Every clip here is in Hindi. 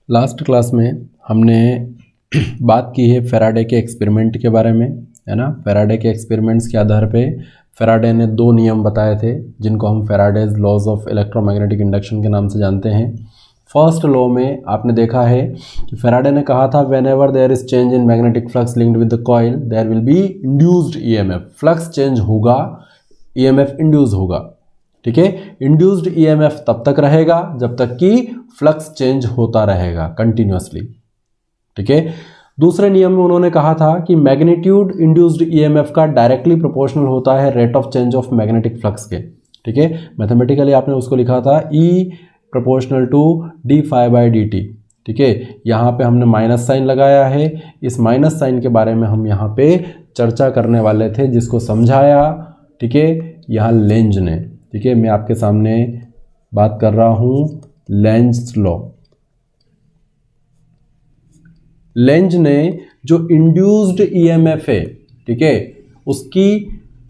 लास्ट क्लास में हमने बात की है फैराडे के एक्सपेरिमेंट के बारे में, है ना। फैराडे के एक्सपेरिमेंट्स के आधार पे फैराडे ने दो नियम बताए थे जिनको हम Faraday's laws of electromagnetic induction के नाम से जानते हैं। फर्स्ट लॉ में आपने देखा है कि फैराडे ने कहा था whenever there is change in magnetic flux linked with the coil there will be induced EMF. Flux change होगा, ईएमएफ इंड्यूस होगा, ठीक है। इंड्यूस्ड ईएमएफ तब तक रहेगा जब तक कि फ्लक्स चेंज होता रहेगा कंटिन्यूअसली, ठीक है। दूसरे नियम में उन्होंने कहा था कि मैग्नीट्यूड इंड्यूस्ड ईएमएफ का डायरेक्टली प्रोपोर्शनल होता है rate of change of magnetic flux के, ठीक है। मैथमेटिकली आपने उसको लिखा था E proportional to D phi by D T, ठीक है। यहाँ पे हमने माइनस साइन लगाया है। इस माइनस साइन के बारे में हम यहाँ पे चर्चा करने वाले थे, जिसको समझाया, ठीक है, यहाँ लेंज ने, ठीक है। मैं आपके सामने बात कर रहा हूँ लेंज लॉ। लेंज ने जो इंड्यूस्ड ईएमएफ है, ठीक है, उसकी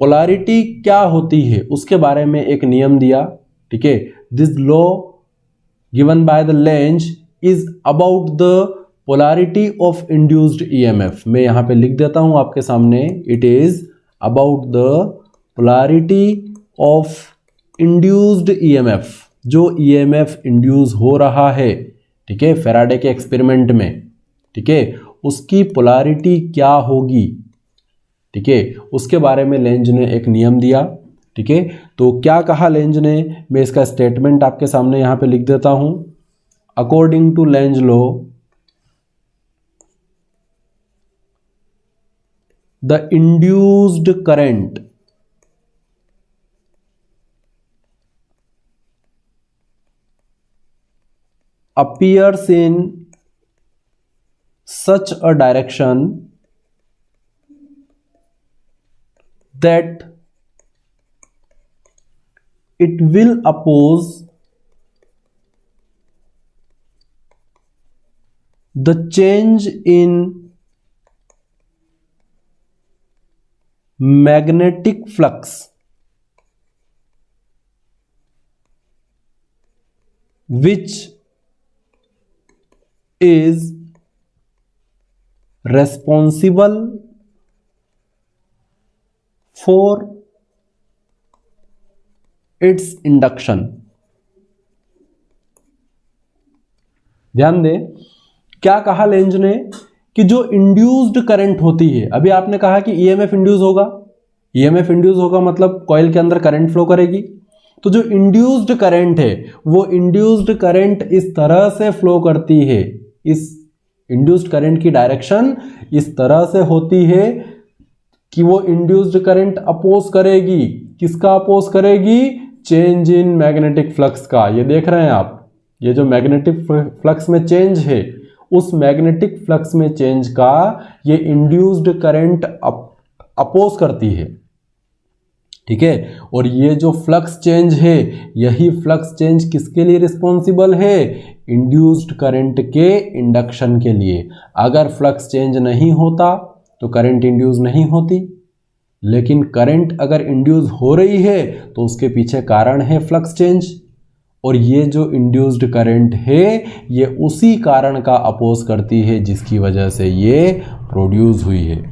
पोलैरिटी क्या होती है उसके बारे में एक नियम दिया, ठीक है। This law given by the length is about the polarity of induced EMF. मैं यहाँ पे लिख देता हूँ आपके सामने, it is about the polarity of induced EMF. जो ईएमएफ इंड्यूस हो रहा है, ठीक है, फैराडे के एक्सपेरिमेंट में, ठीक है, उसकी पोलैरिटी क्या होगी, ठीक है, उसके बारे में लेंज ने एक नियम दिया, ठीक है। तो क्या कहा लेंज ने, मैं इसका स्टेटमेंट आपके सामने यहां पे लिख देता हूं। According to Lenz law the induced current appears in such a direction that it will oppose the change in magnetic flux which is responsible for its induction। ध्यान दें क्या कहा लेंज ने कि जो इंड्यूस्ड करंट होती है, अभी आपने कहा कि ईएमएफ इंड्यूस होगा, ईएमएफ इंड्यूस होगा मतलब कॉइल के अंदर करंट फ्लो करेगी। तो जो इंड्यूस्ड करंट है वो इंड्यूस्ड करंट इस तरह से फ्लो करती है, इस इंड्यूस्ड करंट की डायरेक्शन इस तरह से होती है कि वो इंड्यूस्ड करंट अपोज करेगी, किसका अपोज करेगी, चेंज इन मैग्नेटिक फ्लक्स का। ये देख रहे हैं आप, ये जो मैग्नेटिक फ्लक्स में चेंज है, उस मैग्नेटिक फ्लक्स में चेंज का ये इंड्यूस्ड करंट अपोज करती है, ठीक है। और ये जो फ्लक्स चेंज है, यही फ्लक्स चेंज किसके लिए रिस्पॉन्सिबल है, इंड्यूस्ड करंट के इंडक्शन के लिए। अगर फ्लक्स चेंज नहीं होता तो करंट इंड्यूस नहीं होती, लेकिन करंट अगर इंड्यूस हो रही है तो उसके पीछे कारण है फ्लक्स चेंज, और ये जो इंड्यूस्ड करंट है ये उसी कारण का अपोज करती है जिसकी वजह से ये प्रोड्यूस हुई है,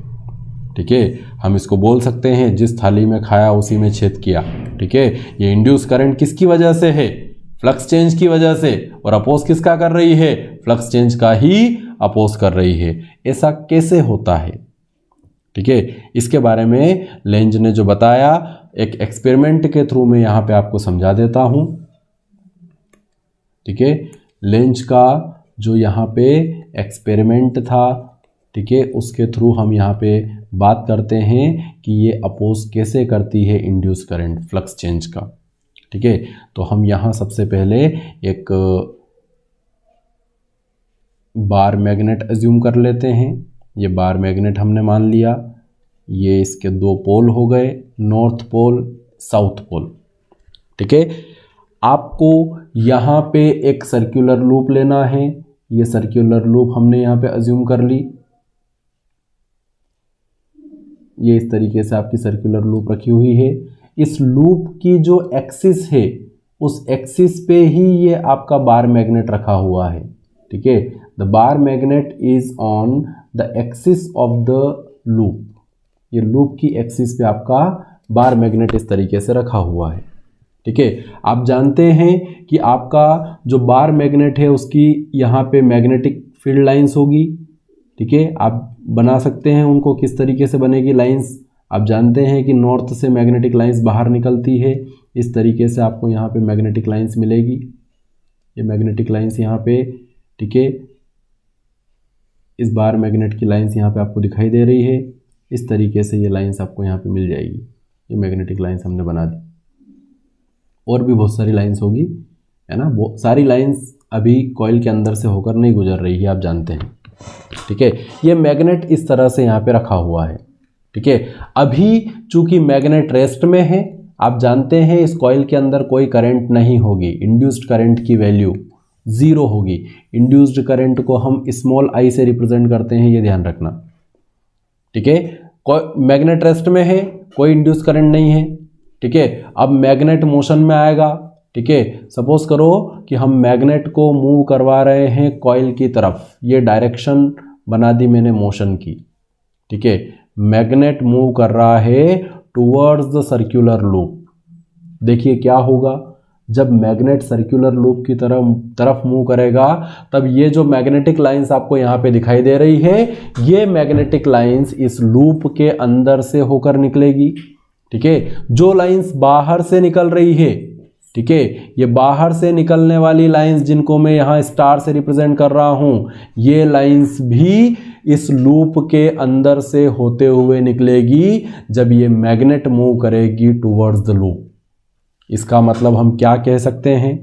ठीक है। हम इसको बोल सकते हैं जिस थाली में खाया उसी में छेद किया, ठीक है। ये इंड्यूस करंट किसकी वजह से है, फ्लक्स चेंज की वजह से, और अपोज किसका कर रही है, फ्लक्स चेंज का ही अपोज कर रही है। ऐसा कैसे होता है, ठीक है, इसके बारे में लेंज ने जो बताया एक एक्सपेरिमेंट के थ्रू में यहाँ पे आपको समझा देता हूँ, ठीक है। लेंज का जो यहाँ पे एक्सपेरिमेंट था, ठीक है, उसके थ्रू हम यहाँ पे बात करते हैं कि ये अपोज कैसे करती है इंड्यूस करंट फ्लक्स चेंज का, ठीक है। तो हम यहाँ सबसे पहले एक बार मैग्नेट अज्यूम कर लेते हैं। ये बार मैग्नेट हमने मान लिया, ये इसके दो पोल हो गए, नॉर्थ पोल साउथ पोल, ठीक है। आपको यहाँ पे एक सर्कुलर लूप लेना है। ये सर्कुलर लूप हमने यहाँ पे अज्यूम कर ली, ये इस तरीके से आपकी सर्कुलर लूप रखी हुई है। इस लूप की जो एक्सिस है उस एक्सिस पे ही ये आपका बार मैग्नेट रखा हुआ है, ठीक है, the bar magnet is on the axis of the loop, ये लूप की एक्सिस पे आपका बार मैग्नेट इस तरीके से रखा हुआ है। ठीक है, आप जानते हैं कि आपका जो बार मैग्नेट है उसकी यहाँ पे मैग्नेटिक फील्ड लाइंस होगी। ठीक है, आप बना सकते हैं उनको, किस तरीके से बनेगी लाइंस, आप जानते हैं कि नॉर्थ से मैग्नेटिक लाइंस बाहर निकलती है, इस तरीके से आपको यहाँ पे मैग्नेटिक लाइंस मिलेगी, ये मैग्नेटिक लाइंस यहाँ पे। ठीक है, इस बार मैग्नेट की लाइंस यहाँ पे आपको दिखाई दे रही है, इस तरीके से ये लाइंस आपको यहाँ पे मिल जाएगी, ये मैग्नेटिक लाइंस हमने बना दी। और भी बहुत सारी लाइंस होगी, है ना, वो सारी लाइंस अभी कॉइल के अंदर से होकर नहीं गुजर रही है, आप जानते हैं। ठीक है, ये मैग्नेट इस तरह से यहाँ पे रखा हुआ है। ठीक है, अभी चूंकि मैग्नेट रेस्ट में है, आप जानते हैं इस कॉइल के अंदर कोई करंट नहीं होगी, इंड्यूस्ड करंट की वैल्यू 0 होगी। इंड्यूस्ड करंट को हम स्मॉल आई से रिप्रेजेंट करते हैं, ये ध्यान रखना। ठीक है, मैग्नेट रेस्ट में है, कोई इंड्यूस्ड करंट नहीं है। ठीक है, अब मैग्नेट मोशन में आएगा। ठीक है, सपोज करो कि हम मैग्नेट को मूव करवा रहे हैं कॉइल की तरफ, ये डायरेक्शन बना दी मैंने मोशन की। ठीक है, मैग्नेट मूव कर रहा है टुवर्ड्स द सर्कुलर लूप। देखिए क्या होगा, जब मैग्नेट सर्कुलर लूप की तरफ मूव करेगा, तब ये जो मैग्नेटिक लाइंस आपको यहाँ पे दिखाई दे रही है, ये मैग्नेटिक लाइंस इस लूप के अंदर से होकर निकलेगी। ठीक है, जो लाइंस बाहर से निकल रही है, ठीक है, ये बाहर से निकलने वाली लाइंस जिनको मैं यहाँ स्टार से रिप्रेजेंट कर रहा हूँ, ये लाइंस भी इस लूप के अंदर से होते हुए निकलेगी जब ये मैग्नेट मूव करेगी टुवर्ड्स द लूप। इसका मतलब हम क्या कह सकते हैं,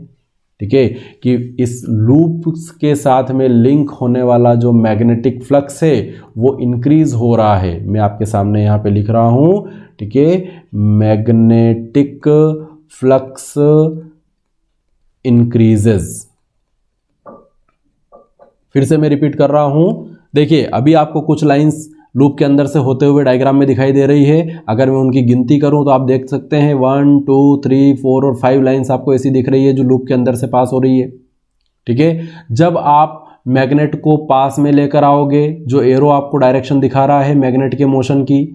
ठीक है, कि इस लूप के साथ में लिंक होने वाला जो मैग्नेटिक फ्लक्स है वो इंक्रीज हो रहा है। मैं आपके सामने यहाँ पे लिख रहा हूँ, ठीक है, मैग्नेटिक फ्लक्स इंक्रीजेस। फिर से मैं रिपीट कर रहा हूं, देखिए अभी आपको कुछ लाइंस लूप के अंदर से होते हुए डायग्राम में दिखाई दे रही है। अगर मैं उनकी गिनती करूं तो आप देख सकते हैं 1 2 3 4 और 5 लाइंस आपको ऐसी दिख रही है जो लूप के अंदर से पास हो रही है। ठीक है, जब आप मैग्नेट को पास में लेकर आओगे, जो एरो आपको डायरेक्शन दिखा रहा है मैग्नेट के मोशन की,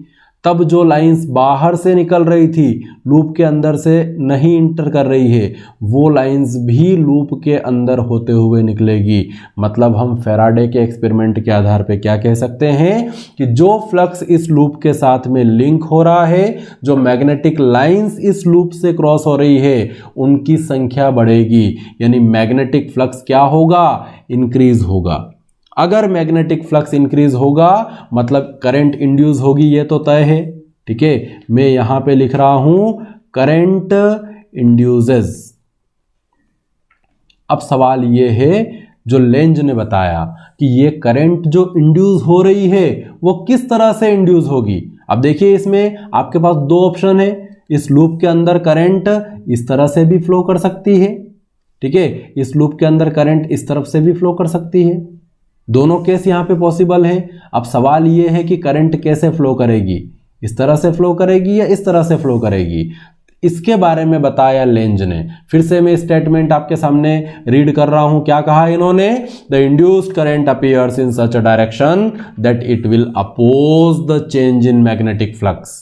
तब जो लाइंस बाहर से निकल रही थी, लूप के अंदर से नहीं इंटर कर रही है, वो लाइंस भी लूप के अंदर होते हुए निकलेगी। मतलब हम फैराडे के एक्सपेरिमेंट के आधार पे क्या कह सकते हैं कि जो फ्लक्स इस लूप के साथ में लिंक हो रहा है, जो मैग्नेटिक लाइंस इस लूप से क्रॉस हो रही है, उनकी संख्या बढ़ेगी, यानी मैग्नेटिक फ्लक्स क्या होगा, इंक्रीज होगा। अगर मैग्नेटिक फ्लक्स इंक्रीज होगा मतलब करंट इंड्यूस होगी, ये तो तय है। ठीक है, मैं यहां पे लिख रहा हूं करंट इंड्यूसेस। अब सवाल ये है, जो लेंज ने बताया कि ये करंट जो इंड्यूस हो रही है वो किस तरह से इंड्यूस होगी। अब देखिए इसमें आपके पास दो ऑप्शन है, इस लूप के अंदर करंट इस तरह से भी फ्लो कर सकती है। ठीक है, इस लूप के अंदर करंट इस तरफ से भी फ्लो कर सकती है। दोनों केस यहां पे पॉसिबल है। अब सवाल यह है कि करंट कैसे फ्लो करेगी, इस तरह से फ्लो करेगी या इस तरह से फ्लो करेगी, इसके बारे में बताया लेंज ने। फिर से मैं स्टेटमेंट आपके सामने रीड कर रहा हूं, क्या कहा इन्होंने, the induced current appears in such a direction that it will oppose the change in magnetic flux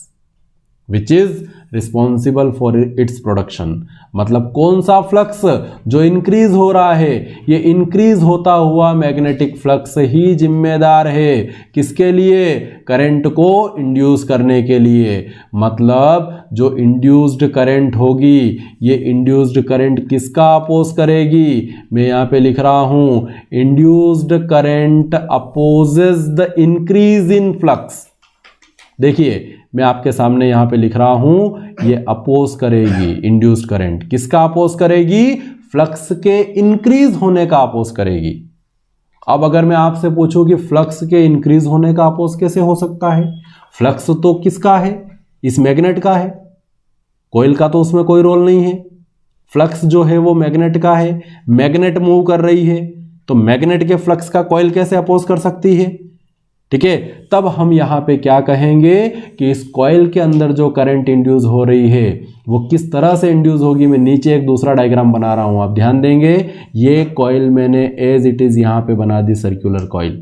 which is responsible for its production. मतलब कौन सा फ्लक्स जो इंक्रीज हो रहा है, ये इंक्रीज होता हुआ मैग्नेटिक फ्लक्स ही जिम्मेदार है किसके लिए, करंट को इंड्यूस करने के लिए। मतलब जो इंड्यूस्ड करंट होगी, ये इंड्यूस्ड करंट किसका अपोज करेगी, मैं यहां पे लिख रहा हूं, induced current opposes the increase in flux. देखिए मैं आपके सामने यहां पे लिख रहा हूं, ये अपोज करेगी, इंड्यूस्ड करंट किसका अपोज करेगी, फ्लक्स के इंक्रीज होने का अपोज करेगी। अब अगर मैं आपसे पूछूं कि फ्लक्स के इंक्रीज होने का अपोज कैसे हो सकता है, फ्लक्स तो किसका है, इस मैग्नेट का है, कॉइल का तो उसमें कोई रोल नहीं है। फ्लक्स जो है वो मैग्नेट का है, मैग्नेट मूव कर रही है, तो मैग्नेट के फ्लक्स का कॉइल कैसे अपोज कर सकती है। ठीक है। तब हम यहाँ पे क्या कहेंगे कि इस कॉइल के अंदर जो करंट इंड्यूस हो रही है वो किस तरह से इंड्यूस होगी। मैं नीचे एक दूसरा डायग्राम बना रहा हूं, आप ध्यान देंगे। ये कॉइल मैंने एज इट इज यहाँ पे बना दी, सर्कुलर कॉइल।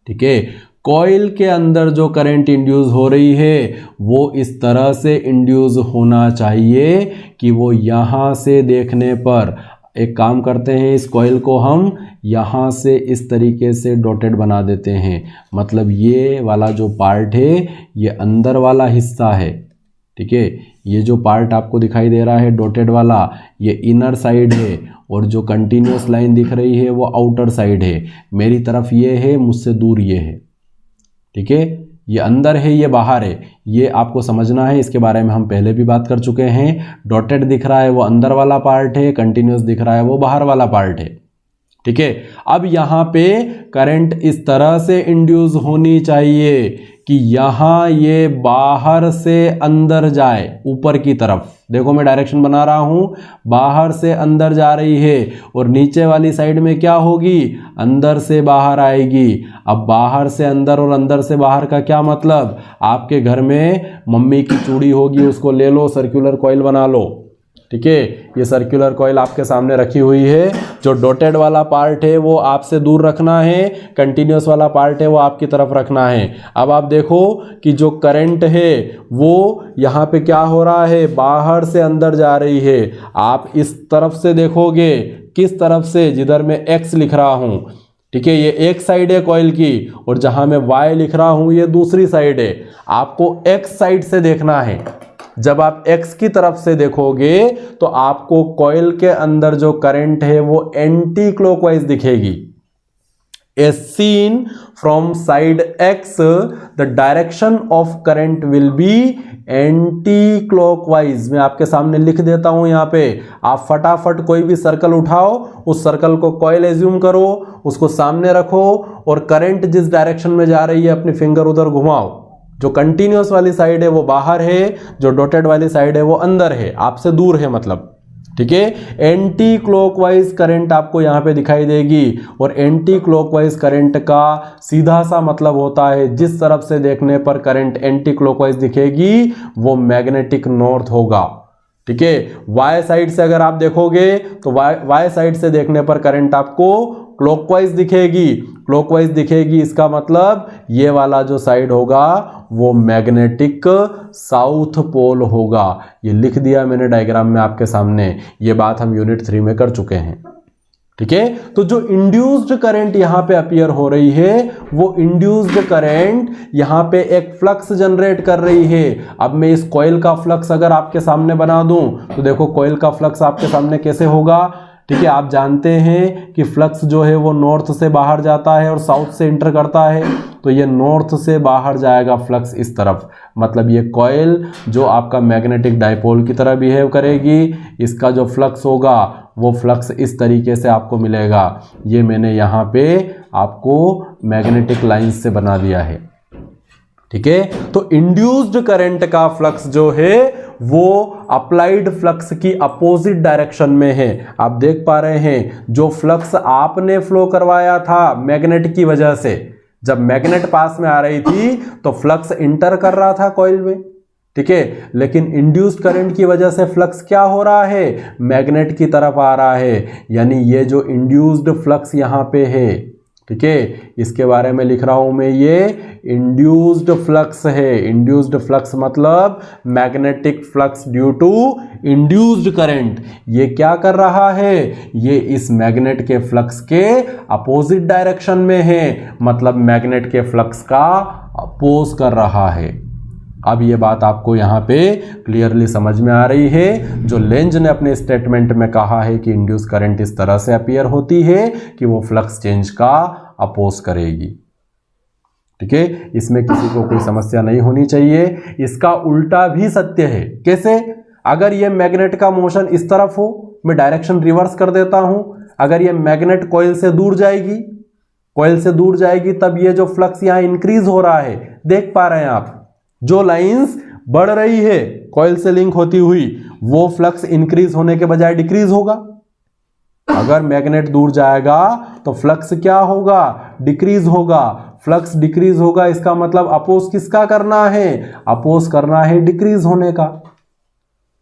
ठीक है, कॉइल के अंदर जो करंट इंड्यूस हो रही है वो इस तरह से इंड्यूस होना चाहिए कि वो यहाँ से देखने पर, एक काम करते हैं, इस कॉइल को हम यहाँ से इस तरीके से डॉटेड बना देते हैं। मतलब ये वाला जो पार्ट है ये अंदर वाला हिस्सा है। ठीक है, ये जो पार्ट आपको दिखाई दे रहा है डॉटेड वाला, ये इनर साइड है, और जो कंटिन्यूस लाइन दिख रही है वो आउटर साइड है। मेरी तरफ ये है, मुझसे दूर ये है। ठीक है, ये अंदर है, ये बाहर है, ये आपको समझना है। इसके बारे में हम पहले भी बात कर चुके हैं। डॉटेड दिख रहा है वो अंदर वाला पार्ट है, कंटिन्यूस दिख रहा है वो बाहर वाला पार्ट है। ठीक है, अब यहाँ पे करंट इस तरह से इंड्यूस होनी चाहिए कि यहाँ ये बाहर से अंदर जाए, ऊपर की तरफ। देखो मैं डायरेक्शन बना रहा हूँ, बाहर से अंदर जा रही है, और नीचे वाली साइड में क्या होगी, अंदर से बाहर आएगी। अब बाहर से अंदर और अंदर से बाहर का क्या मतलब, आपके घर में मम्मी की चूड़ी होगी, उसको ले लो, सर्कुलर कॉइल बना लो। ठीक है, ये सर्कुलर कॉइल आपके सामने रखी हुई है। जो डॉटेड वाला पार्ट है वो आपसे दूर रखना है, कंटिन्यूस वाला पार्ट है वो आपकी तरफ रखना है। अब आप देखो कि जो करंट है वो यहाँ पे क्या हो रहा है, बाहर से अंदर जा रही है। आप इस तरफ से देखोगे, किस तरफ से, जिधर मैं एक्स लिख रहा हूँ। ठीक है, ये एक साइड है कॉइल की, और जहां मैं वाई लिख रहा हूं ये दूसरी साइड है। आपको एक्स साइड से देखना है। जब आप एक्स की तरफ से देखोगे तो आपको कॉइल के अंदर जो करंट है वो एंटी क्लॉकवाइज दिखेगी। As seen from side X, the direction of current will be anti-clockwise। मैं आपके सामने लिख देता हूं यहाँ पे, आप फटाफट कोई भी सर्कल उठाओ, उस सर्कल को कॉइल एज्यूम करो, उसको सामने रखो, और करंट जिस डायरेक्शन में जा रही है अपनी फिंगर उधर घुमाओ। जो कंटिन्यूस वाली साइड है वो बाहर है, जो डॉटेड वाली साइड है वो अंदर है, आपसे दूर है मतलब। ठीक है, एंटी क्लॉकवाइज करंट आपको यहां पे दिखाई देगी, और एंटी क्लॉकवाइज करंट का सीधा सा मतलब होता है जिस तरफ से देखने पर करंट एंटी क्लॉकवाइज दिखेगी वो मैग्नेटिक नॉर्थ होगा। ठीक है, वाई साइड से अगर आप देखोगे तो वाई साइड से देखने पर करंट आपको क्लॉकवाइज दिखेगी। क्लॉकवाइज दिखेगी इसका मतलब ये वाला जो साइड होगा वो मैग्नेटिक साउथ पोल होगा। ये लिख दिया मैंने डायग्राम में आपके सामने, ये बात हम यूनिट 3 में कर चुके हैं। ठीक है, तो जो इंड्यूस्ड करंट यहां पे अपीयर हो रही है वो इंड्यूस्ड करंट यहां पे एक फ्लक्स जनरेट कर रही है। अब मैं इस कॉइल का फ्लक्स अगर आपके सामने बना दूं तो देखो कॉइल का फ्लक्स आपके सामने कैसे होगा। ठीक है, आप जानते हैं कि फ्लक्स जो है वो नॉर्थ से बाहर जाता है और साउथ से इंटर करता है, तो ये नॉर्थ से बाहर जाएगा फ्लक्स इस तरफ। मतलब ये कॉइल जो आपका मैग्नेटिक डाइपोल की तरह बिहेव करेगी, इसका जो फ्लक्स होगा वो फ्लक्स इस तरीके से आपको मिलेगा। ये मैंने यहाँ पे आपको मैग्नेटिक लाइंस से बना दिया है। ठीक है, तो इंड्यूस्ड करंट का फ्लक्स जो है वो अप्लाइड फ्लक्स की अपोजिट डायरेक्शन में है। आप देख पा रहे हैं जो फ्लक्स आपने फ्लो करवाया था मैग्नेट की वजह से, जब मैग्नेट पास में आ रही थी तो फ्लक्स इंटर कर रहा था कॉइल में। ठीक है, लेकिन इंड्यूस्ड करंट की वजह से फ्लक्स क्या हो रहा है, मैग्नेट की तरफ आ रहा है। यानी ये जो इंड्यूस्ड फ्लक्स यहां पे है, ठीक है, इसके बारे में लिख रहा हूं मैं, ये इंड्यूस्ड फ्लक्स है। इंड्यूस्ड फ्लक्स मतलब magnetic flux due to induced current. ये क्या कर रहा है, ये इस मैग्नेट के फ्लक्स के अपोजिट डायरेक्शन में है, मतलब मैग्नेट के फ्लक्स का अपोज कर रहा है। अब ये बात आपको यहाँ पे क्लियरली समझ में आ रही है। जो लेंज ने अपने स्टेटमेंट में कहा है कि इंड्यूस करंट इस तरह से अपीयर होती है कि वो फ्लक्स चेंज का अपोज करेगी। ठीक है, इसमें किसी को कोई समस्या नहीं होनी चाहिए। इसका उल्टा भी सत्य है। कैसे, अगर ये मैग्नेट का मोशन इस तरफ हो, मैं डायरेक्शन रिवर्स कर देता हूं, अगर ये मैग्नेट कॉइल से दूर जाएगी, कॉइल से दूर जाएगी, तब ये जो फ्लक्स यहां इंक्रीज हो रहा है, देख पा रहे हैं आप, जो लाइंस बढ़ रही है कॉइल से लिंक होती हुई, वो फ्लक्स इंक्रीज होने के बजाय डिक्रीज होगा। अगर मैग्नेट दूर जाएगा तो फ्लक्स क्या होगा, डिक्रीज होगा। फ्लक्स डिक्रीज होगा, इसका मतलब अपोज किसका करना है, अपोज करना है डिक्रीज होने का।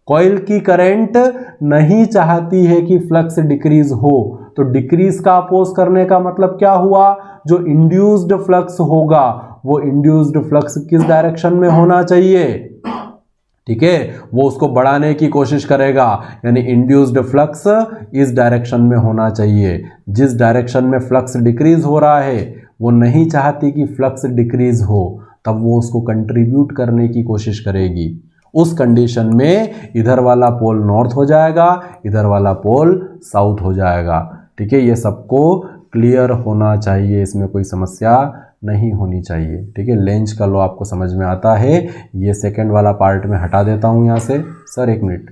कॉइल की करंट नहीं चाहती है कि फ्लक्स डिक्रीज हो, तो डिक्रीज का अपोज करने का मतलब क्या हुआ, जो इंड्यूस्ड फ्लक्स होगा वो इंड्यूस्ड फ्लक्स किस डायरेक्शन में होना चाहिए, ठीक है, वो उसको बढ़ाने की कोशिश करेगा, यानी इंड्यूस्ड फ्लक्स इस डायरेक्शन में होना चाहिए। जिस डायरेक्शन में फ्लक्स डिक्रीज हो रहा है वो नहीं चाहती कि फ्लक्स डिक्रीज हो, तब वो उसको कंट्रीब्यूट करने की कोशिश करेगी। उस कंडीशन में इधर वाला पोल नॉर्थ हो जाएगा, इधर वाला पोल साउथ हो जाएगा, ठीक है। ये सबको क्लियर होना चाहिए, इसमें कोई समस्या नहीं होनी चाहिए, ठीक है। लेंज का लॉ आपको समझ में आता है। ये सेकंड वाला पार्ट में हटा देता हूं यहां से। सर एक मिनट,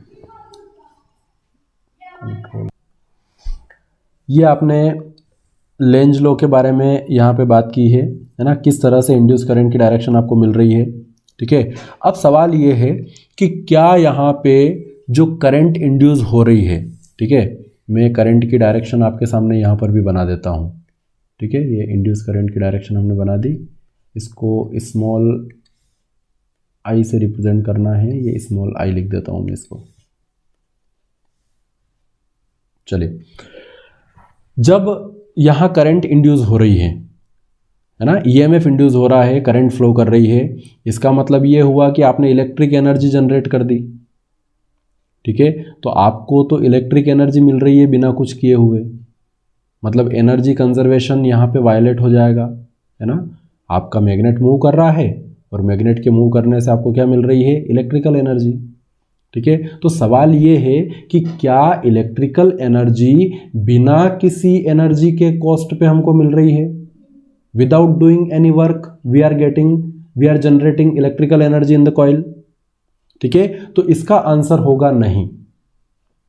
ये आपने लेंज लॉ के बारे में यहाँ पे बात की है ना, किस तरह से इंड्यूस करंट की डायरेक्शन आपको मिल रही है, ठीक है। अब सवाल ये है कि क्या यहाँ पे जो करंट इंड्यूस हो रही है, ठीक है, मैं करंट की डायरेक्शन आपके सामने यहाँ पर भी बना देता हूँ, ठीक है। ये इंड्यूस करंट की डायरेक्शन हमने बना दी, इसको स्मॉल आई से रिप्रेजेंट करना है, ये स्मॉल आई लिख देता हूँ मैं इसको। चलिए, जब यहाँ करंट इंड्यूस हो रही है ना, ईएमएफ इंड्यूस हो रहा है, करंट फ्लो कर रही है, इसका मतलब ये हुआ कि आपने इलेक्ट्रिक एनर्जी जनरेट कर दी, ठीक है। तो आपको तो इलेक्ट्रिक एनर्जी मिल रही है बिना कुछ किए हुए, मतलब एनर्जी कंजर्वेशन यहाँ पे वायलेट हो जाएगा, है ना। आपका मैग्नेट मूव कर रहा है और मैग्नेट के मूव करने से आपको क्या मिल रही है, इलेक्ट्रिकल एनर्जी, ठीक है। तो सवाल ये है कि क्या इलेक्ट्रिकल एनर्जी बिना किसी एनर्जी के कॉस्ट पे हमको मिल रही है, without doing any work we are generating electrical energy in the coil, ठीक है। तो इसका आंसर होगा नहीं।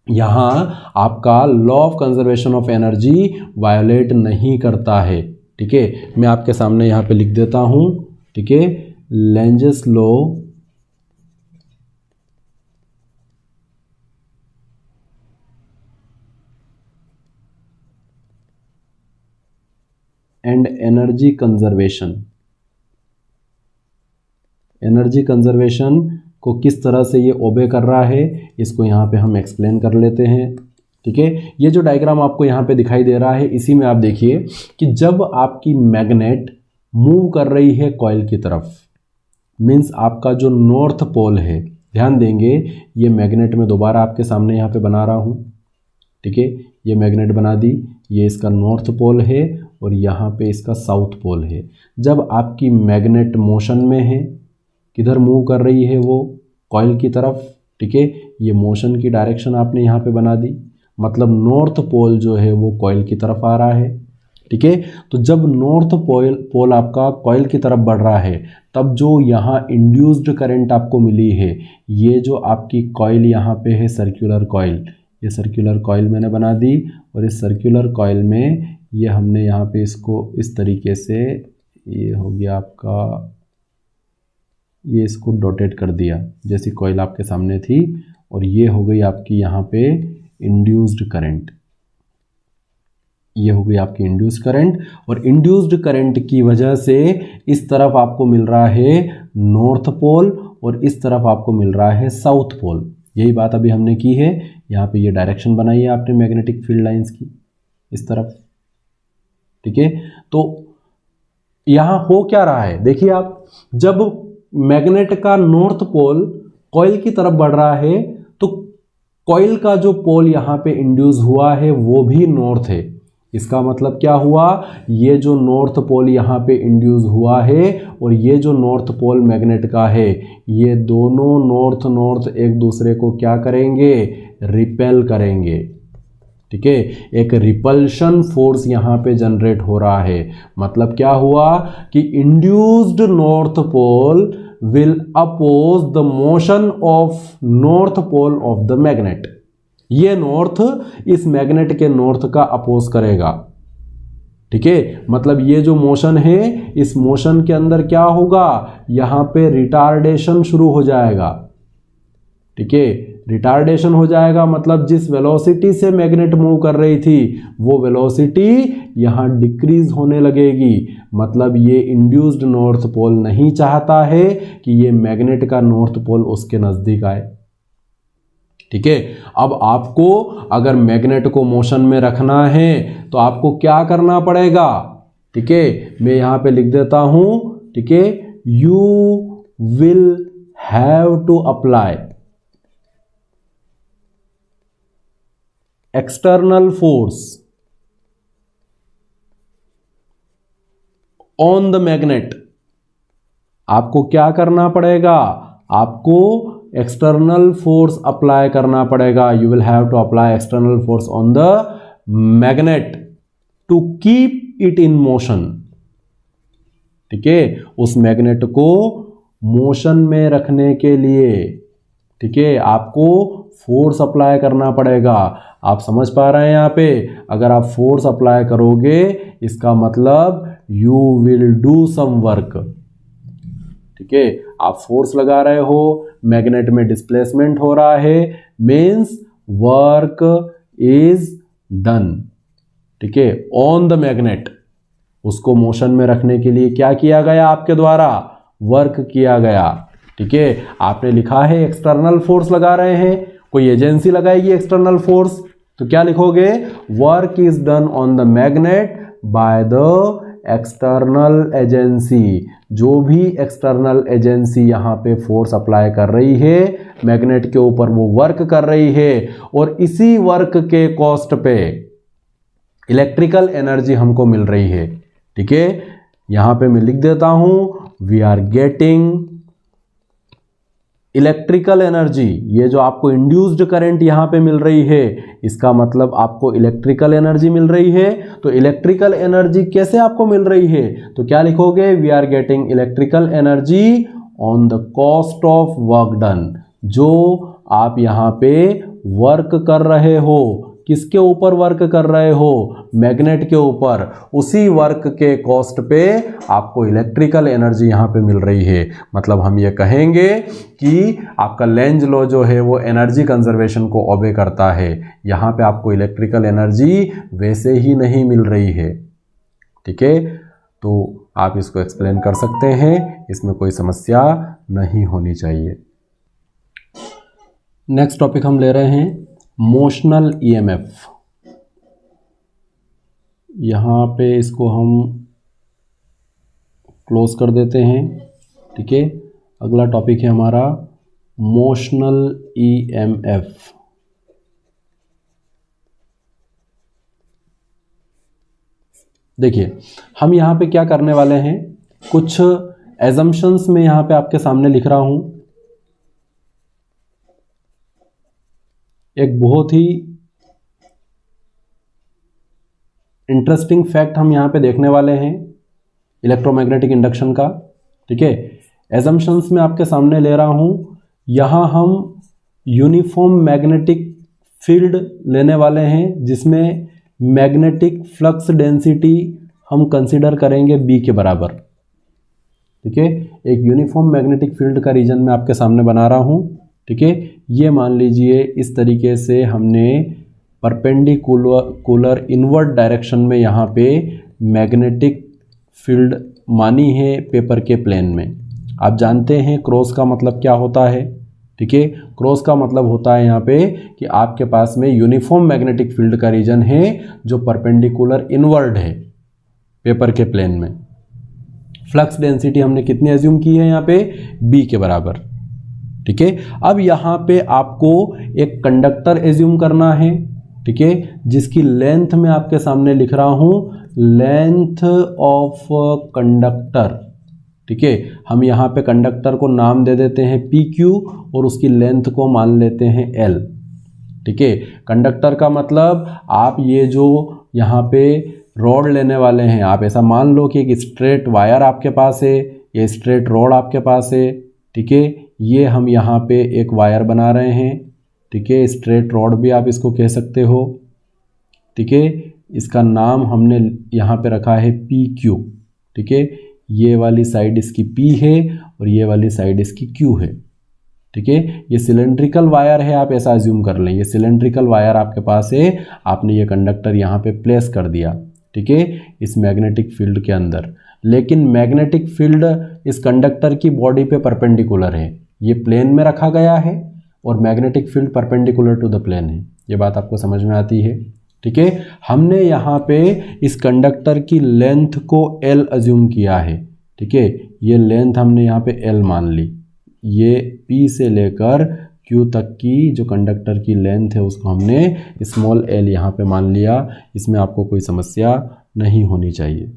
यहां आपका law of conservation of energy violate नहीं करता है, ठीक है। मैं आपके सामने यहां पे लिख देता हूं, ठीक है, लेंजस लॉ एंड एनर्जी कंजर्वेशन को किस तरह से ये ओबे कर रहा है, इसको यहाँ पे हम एक्सप्लेन कर लेते हैं, ठीक है। ये जो डायग्राम आपको यहाँ पे दिखाई दे रहा है, इसी में आप देखिए कि जब आपकी मैग्नेट मूव कर रही है कॉइल की तरफ, मीन्स आपका जो नॉर्थ पोल है, ध्यान देंगे ये मैग्नेट में दोबारा आपके सामने यहाँ पे बना रहा हूँ, ठीक है। ये मैग्नेट बना दी, ये इसका नॉर्थ पोल है और यहाँ पे इसका साउथ पोल है। जब आपकी मैग्नेट मोशन में है, किधर मूव कर रही है वो, कॉइल की तरफ, ठीक है। ये मोशन की डायरेक्शन आपने यहाँ पे बना दी, मतलब नॉर्थ पोल जो है वो कॉइल की तरफ आ रहा है, ठीक है। तो जब नॉर्थ पोल आपका कॉइल की तरफ बढ़ रहा है, तब जो यहाँ इंड्यूस्ड करंट आपको मिली है, ये जो आपकी कॉइल यहाँ पे है सर्कुलर कॉइल, ये सर्कुलर कॉइल मैंने बना दी और इस सर्कुलर कॉइल में ये हमने यहाँ पे इसको इस तरीके से, ये हो गया आपका, ये इसको डॉटेड कर दिया जैसी कॉइल आपके सामने थी, और ये हो गई आपकी यहाँ पे इंड्यूस्ड करंट, ये हो गई आपकी इंड्यूस्ड करंट। और इंड्यूस्ड करंट की वजह से इस तरफ आपको मिल रहा है नॉर्थ पोल और इस तरफ आपको मिल रहा है साउथ पोल। यही बात अभी हमने की है, यहाँ पे ये डायरेक्शन बनाई है आपने मैग्नेटिक फील्ड लाइंस की इस तरफ, ठीक है। तो यहाँ हो क्या रहा है, देखिए आप, जब मैग्नेट का नॉर्थ पोल कॉइल की तरफ बढ़ रहा है तो कॉइल का जो पोल यहाँ पे इंड्यूस हुआ है वो भी नॉर्थ है। इसका मतलब क्या हुआ, ये जो नॉर्थ पोल यहाँ पे इंड्यूस हुआ है और ये जो नॉर्थ पोल मैग्नेट का है, ये दोनों नॉर्थ एक दूसरे को क्या करेंगे, रिपेल करेंगे, ठीक है। एक रिपल्शन फोर्स यहाँ पे जनरेट हो रहा है। मतलब क्या हुआ कि induced north pole will oppose the motion of north pole of the magnet. ये नॉर्थ इस मैग्नेट के नॉर्थ का अपोज करेगा, ठीक है। मतलब ये जो मोशन है, इस मोशन के अंदर क्या होगा, यहां पे रिटार्डेशन शुरू हो जाएगा, ठीक है। रिटार्डेशन हो जाएगा, मतलब जिस वेलोसिटी से मैग्नेट मूव कर रही थी वो वेलोसिटी यहाँ डिक्रीज होने लगेगी। मतलब ये इंड्यूस्ड नॉर्थ पोल नहीं चाहता है कि ये मैग्नेट का नॉर्थ पोल उसके नजदीक आए। ठीक है, अब आपको अगर मैग्नेट को मोशन में रखना है तो आपको क्या करना पड़ेगा? ठीक है, मैं यहां पे लिख देता हूं। ठीक है, you will have to apply external force on the magnet. आपको क्या करना पड़ेगा? आपको एक्सटर्नल फोर्स अप्लाई करना पड़ेगा। You will have to apply external force on the magnet to keep it in motion. ठीक है, उस मैग्नेट को मोशन में रखने के लिए, ठीक है, आपको फोर्स अप्लाई करना पड़ेगा। आप समझ पा रहे हैं? यहां पे अगर आप फोर्स अप्लाई करोगे इसका मतलब you will do some work. ठीक है, आप फोर्स लगा रहे हो, मैग्नेट में डिस्प्लेसमेंट हो रहा है, मीन्स वर्क इज डन। ठीक है, ऑन द मैग्नेट। उसको मोशन में रखने के लिए क्या किया गया? आपके द्वारा वर्क किया गया। ठीक है, आपने लिखा है एक्सटर्नल फोर्स लगा रहे हैं, कोई एजेंसी लगाएगी एक्सटर्नल फोर्स, तो क्या लिखोगे? Work is done on the magnet by the external agency. जो भी एक्सटर्नल एजेंसी यहां पे फोर्स अप्लाई कर रही है मैग्नेट के ऊपर, वो वर्क कर रही है और इसी वर्क के कॉस्ट पे इलेक्ट्रिकल एनर्जी हमको मिल रही है। ठीक है, यहां पे मैं लिख देता हूं, we are getting electrical energy. ये जो आपको इंड्यूस्ड करंट यहां पे मिल रही है, इसका मतलब आपको इलेक्ट्रिकल एनर्जी मिल रही है। तो इलेक्ट्रिकल एनर्जी कैसे आपको मिल रही है? तो क्या लिखोगे? We are getting electrical energy on the cost of work done. जो आप यहां पे वर्क कर रहे हो, किसके ऊपर वर्क कर रहे हो? मैग्नेट के ऊपर। उसी वर्क के कॉस्ट पे आपको इलेक्ट्रिकल एनर्जी यहां पे मिल रही है। मतलब हम ये कहेंगे कि आपका लेंज लॉ जो है वो एनर्जी कंजर्वेशन को ओबे करता है। यहां पे आपको इलेक्ट्रिकल एनर्जी वैसे ही नहीं मिल रही है। ठीक है, तो आप इसको एक्सप्लेन कर सकते हैं, इसमें कोई समस्या नहीं होनी चाहिए। नेक्स्ट टॉपिक हम ले रहे हैं मोशनल ईएमएफ। यहाँ पे इसको हम क्लोज कर देते हैं। ठीक है, अगला टॉपिक है हमारा मोशनल ईएमएफ। देखिए, हम यहाँ पे क्या करने वाले हैं, कुछ एजम्पशंस में यहाँ पे आपके सामने लिख रहा हूँ। एक बहुत ही इंटरेस्टिंग फैक्ट हम यहां पे देखने वाले हैं इलेक्ट्रोमैग्नेटिक इंडक्शन का। ठीक है, एजम्पशंस में आपके सामने ले रहा हूं। यहां हम यूनिफॉर्म मैग्नेटिक फील्ड लेने वाले हैं, जिसमें मैग्नेटिक फ्लक्स डेंसिटी हम कंसीडर करेंगे बी के बराबर। ठीक है, एक यूनिफॉर्म मैग्नेटिक फील्ड का रीजन मैं आपके सामने बना रहा हूं। ठीक है, ये मान लीजिए इस तरीके से हमने परपेंडिकुलर इनवर्ट डायरेक्शन में यहाँ पे मैग्नेटिक फील्ड मानी है पेपर के प्लेन में। आप जानते हैं क्रॉस का मतलब क्या होता है। ठीक है, क्रॉस का मतलब होता है यहाँ पे कि आपके पास में यूनिफॉर्म मैग्नेटिक फील्ड का रीजन है जो परपेंडिकुलर इनवर्ट है पेपर के प्लेन में। फ्लक्स डेंसिटी हमने कितनी एज्यूम की है यहाँ पे? बी के बराबर। ठीक है, अब यहाँ पे आपको एक कंडक्टर एज्यूम करना है। ठीक है, जिसकी लेंथ में आपके सामने लिख रहा हूं, लेंथ ऑफ कंडक्टर। ठीक है, हम यहाँ पे कंडक्टर को नाम दे देते हैं पी क्यू और उसकी लेंथ को मान लेते हैं एल। ठीक है, कंडक्टर का मतलब आप ये जो यहाँ पे रॉड लेने वाले हैं, आप ऐसा मान लो कि एक स्ट्रेट वायर आपके पास है, ये स्ट्रेट रॉड आपके पास है। ठीक है, ये हम यहाँ पे एक वायर बना रहे हैं। ठीक है, स्ट्रेट रॉड भी आप इसको कह सकते हो। ठीक है, इसका नाम हमने यहाँ पे रखा है पी क्यू। ठीक है, ये वाली साइड इसकी पी है और ये वाली साइड इसकी क्यू है। ठीक है। ये सिलेंड्रिकल वायर है, आप ऐसा अज्यूम कर लें, ये सिलेंड्रिकल वायर आपके पास है, आपने ये कंडक्टर यहाँ पे प्लेस कर दिया, ठीक है, इस मैग्नेटिक फील्ड के अंदर। लेकिन मैग्नेटिक फील्ड इस कंडक्टर की बॉडी पे परपेंडिकुलर है, ये प्लेन में रखा गया है और magnetic field perpendicular to the plane है। ये बात आपको समझ में आती है, ठीक है। हमने यहाँ पे इस कंडक्टर की लेंथ को L अज्यूम किया है, ठीक है, ये लेंथ हमने यहाँ पे L मान ली, ये P से लेकर Q तक की जो कंडक्टर की लेंथ है उसको हमने स्मॉल l यहाँ पे मान लिया। इसमें आपको कोई समस्या नहीं होनी चाहिए,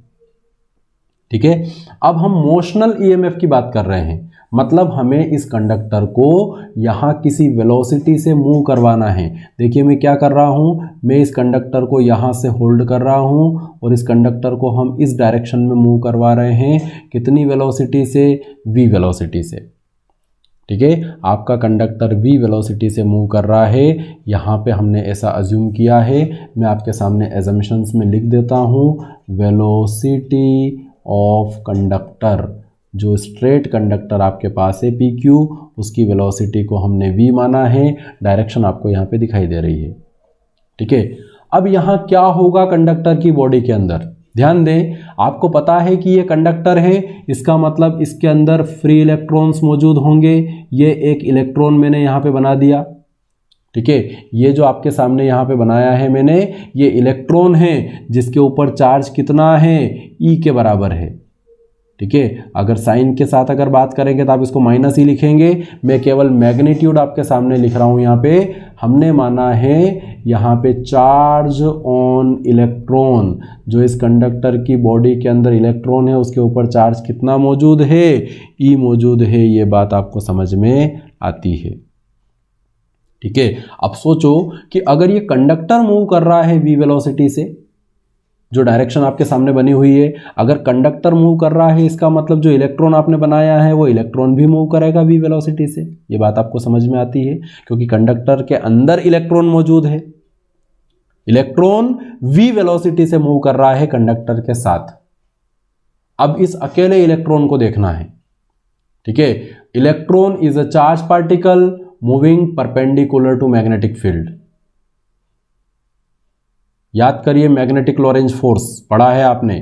ठीक है। अब हम मोशनल ईएमएफ की बात कर रहे हैं, मतलब हमें इस कंडक्टर को यहाँ किसी वेलोसिटी से मूव करवाना है। देखिए मैं क्या कर रहा हूँ, मैं इस कंडक्टर को यहाँ से होल्ड कर रहा हूँ और इस कंडक्टर को हम इस डायरेक्शन में मूव करवा रहे हैं, कितनी वेलोसिटी से, v वेलोसिटी से, ठीक है। आपका कंडक्टर v वेलोसिटी से मूव कर रहा है, यहाँ पे हमने ऐसा अज्यूम किया है। मैं आपके सामने एजम्पशंस में लिख देता हूँ, वेलोसिटी ऑफ कंडक्टर, जो स्ट्रेट कंडक्टर आपके पास है PQ, उसकी वेलोसिटी को हमने v माना है, डायरेक्शन आपको यहाँ पे दिखाई दे रही है, ठीक है। अब यहाँ क्या होगा कंडक्टर की बॉडी के अंदर, ध्यान दें, आपको पता है कि ये कंडक्टर है, इसका मतलब इसके अंदर फ्री इलेक्ट्रॉन्स मौजूद होंगे। ये एक इलेक्ट्रॉन मैंने यहाँ पे बना दिया, ठीक है, ये जो आपके सामने यहाँ पे बनाया है मैंने, ये इलेक्ट्रॉन है जिसके ऊपर चार्ज कितना है, E के बराबर है, ठीक है। अगर साइन के साथ अगर बात करेंगे तो आप इसको माइनस ही लिखेंगे, मैं केवल मैग्नीट्यूड आपके सामने लिख रहा हूँ। यहाँ पे हमने माना है यहाँ पे चार्ज ऑन इलेक्ट्रॉन, जो इस कंडक्टर की बॉडी के अंदर इलेक्ट्रॉन है उसके ऊपर चार्ज कितना मौजूद है, E मौजूद है। ये बात आपको समझ में आती है, ठीक है। अब सोचो कि अगर ये कंडक्टर मूव कर रहा है v वेलोसिटी से, जो डायरेक्शन आपके सामने बनी हुई है, अगर कंडक्टर मूव कर रहा है इसका मतलब जो इलेक्ट्रॉन आपने बनाया है वो इलेक्ट्रॉन भी मूव करेगा v वेलोसिटी से। ये बात आपको समझ में आती है, क्योंकि कंडक्टर के अंदर इलेक्ट्रॉन मौजूद है, इलेक्ट्रॉन v वेलोसिटी से मूव कर रहा है कंडक्टर के साथ। अब इस अकेले इलेक्ट्रॉन को देखना है, ठीक है। Electron is a charge particle moving perpendicular to magnetic field. याद करिए, मैग्नेटिक लॉरेंज फोर्स पढ़ा है आपने।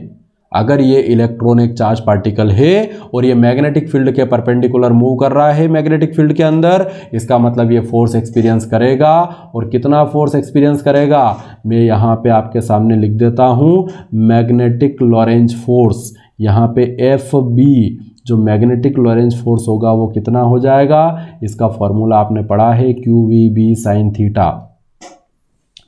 अगर ये इलेक्ट्रॉन एक चार्ज पार्टिकल है और ये मैग्नेटिक फील्ड के परपेंडिकुलर मूव कर रहा है मैग्नेटिक फील्ड के अंदर, इसका मतलब ये फोर्स एक्सपीरियंस करेगा। और कितना फोर्स एक्सपीरियंस करेगा, मैं यहाँ पे आपके सामने लिख देता हूँ, मैग्नेटिक लॉरेंज फोर्स। यहाँ पे FB जो मैग्नेटिक लॉरेंज फोर्स होगा वो कितना हो जाएगा, इसका फॉर्मूला आपने पढ़ा है QVB sin थीटा,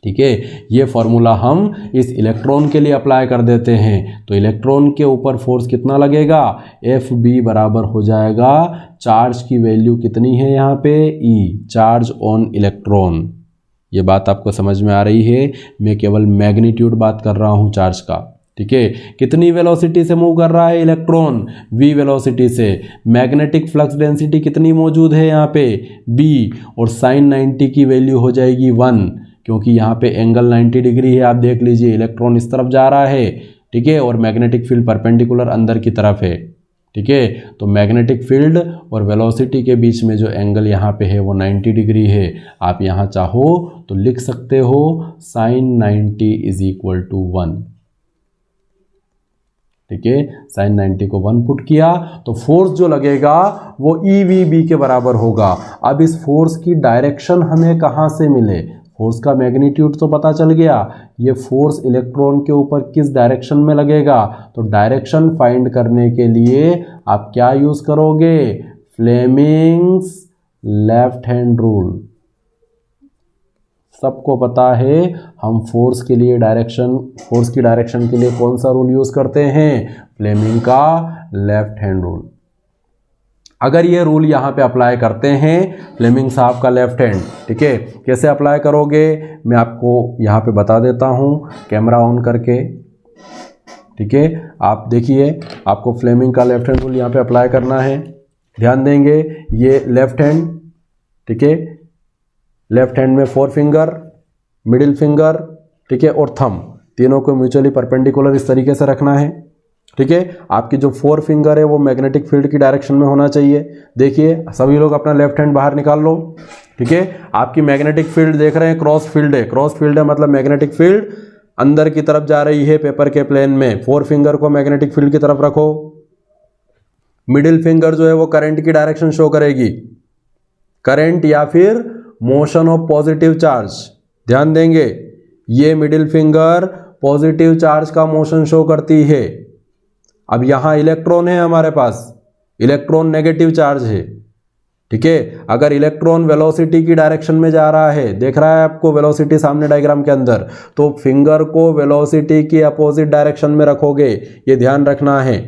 ठीक है। ये फॉर्मूला हम इस इलेक्ट्रॉन के लिए अप्लाई कर देते हैं, तो इलेक्ट्रॉन के ऊपर फोर्स कितना लगेगा, FB बराबर हो जाएगा, चार्ज की वैल्यू कितनी है यहाँ पे, E, चार्ज ऑन इलेक्ट्रॉन। ये बात आपको समझ में आ रही है, मैं केवल मैग्नीट्यूड बात कर रहा हूँ चार्ज का, ठीक है। कितनी वेलोसिटी से मूव कर रहा है इलेक्ट्रॉन, v वेलोसिटी से। मैग्नेटिक फ्लक्स डेंसिटी कितनी मौजूद है यहाँ पे, B, और sin 90 की वैल्यू हो जाएगी 1, क्योंकि यहाँ पे एंगल 90 डिग्री है। आप देख लीजिए, इलेक्ट्रॉन इस तरफ जा रहा है, ठीक है, और मैग्नेटिक फील्ड परपेंडिकुलर अंदर की तरफ है, ठीक है। तो मैग्नेटिक फील्ड और वेलोसिटी के बीच में जो एंगल यहाँ पे है वो 90 डिग्री है। आप यहाँ चाहो तो लिख सकते हो sin 90 इज इक्वल टू 1, ठीक है। sin 90 को 1 पुट किया तो फोर्स जो लगेगा वो EVB के बराबर होगा। अब इस फोर्स की डायरेक्शन हमें कहाँ से मिले, फोर्स का मैग्नीट्यूड तो पता चल गया, ये फोर्स इलेक्ट्रॉन के ऊपर किस डायरेक्शन में लगेगा। तो डायरेक्शन फाइंड करने के लिए आप क्या यूज़ करोगे, फ्लेमिंग्स लेफ्ट हैंड रूल। सबको पता है हम फोर्स की डायरेक्शन के लिए कौन सा रूल यूज़ करते हैं, फ्लेमिंग का लेफ्ट हैंड रूल। अगर ये रूल यहाँ पे अप्लाई करते हैं, फ्लेमिंग साहब का लेफ्ट हैंड, ठीक है, कैसे अप्लाई करोगे मैं आपको यहाँ पे बता देता हूँ कैमरा ऑन करके, ठीक है। आप देखिए, आपको फ्लेमिंग का लेफ्ट हैंड रूल यहाँ पे अप्लाई करना है। ध्यान देंगे, ये लेफ्ट हैंड, ठीक है, लेफ्ट हैंड में 4 फिंगर, मिडिल फिंगर, ठीक है, और थंब, तीनों को म्यूचुअली परपेंडिकुलर इस तरीके से रखना है। ठीक है। आपकी जो 4 फिंगर है वो मैग्नेटिक फील्ड की डायरेक्शन में होना चाहिए। देखिए सभी लोग अपना लेफ्ट हैंड बाहर निकाल लो, ठीक है। आपकी मैग्नेटिक फील्ड देख रहे हैं क्रॉस फील्ड है, क्रॉस फील्ड है मतलब मैग्नेटिक फील्ड अंदर की तरफ जा रही है पेपर के प्लेन में। 4 फिंगर को मैग्नेटिक फील्ड की तरफ रखो। मिडिल फिंगर जो है वो करंट की डायरेक्शन शो करेगी, करंट या फिर मोशन ऑफ पॉजिटिव चार्ज। ध्यान देंगे ये मिडिल फिंगर पॉजिटिव चार्ज का मोशन शो करती है। अब यहां इलेक्ट्रॉन है हमारे पास, इलेक्ट्रॉन नेगेटिव चार्ज है, ठीक है। अगर इलेक्ट्रॉन वेलोसिटी की डायरेक्शन में जा रहा है, देख रहा है आपको वेलोसिटी सामने डायग्राम के अंदर, तो फिंगर को वेलोसिटी की अपोजिट डायरेक्शन में रखोगे, ये ध्यान रखना है।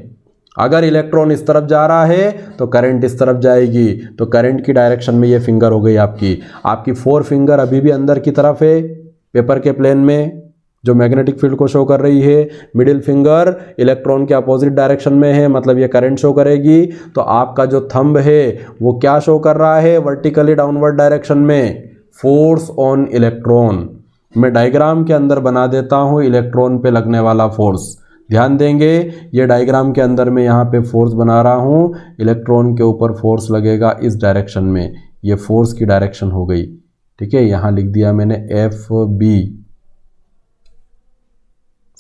अगर इलेक्ट्रॉन इस तरफ जा रहा है तो करंट इस तरफ जाएगी, तो करंट की डायरेक्शन में ये फिंगर हो गई आपकी 4 फिंगर अभी भी अंदर की तरफ है पेपर के प्लेन में जो मैग्नेटिक फील्ड को शो कर रही है। मिडिल फिंगर इलेक्ट्रॉन के अपोजिट डायरेक्शन में है मतलब ये करंट शो करेगी। तो आपका जो थंब है वो क्या शो कर रहा है, वर्टिकली डाउनवर्ड डायरेक्शन में, फोर्स ऑन इलेक्ट्रॉन। मैं डायग्राम के अंदर बना देता हूं इलेक्ट्रॉन पे लगने वाला फोर्स। ध्यान देंगे ये डायग्राम के अंदर मैं यहाँ पे फोर्स बना रहा हूँ, इलेक्ट्रॉन के ऊपर फोर्स लगेगा इस डायरेक्शन में, ये फोर्स की डायरेक्शन हो गई, ठीक है। यहाँ लिख दिया मैंने FB।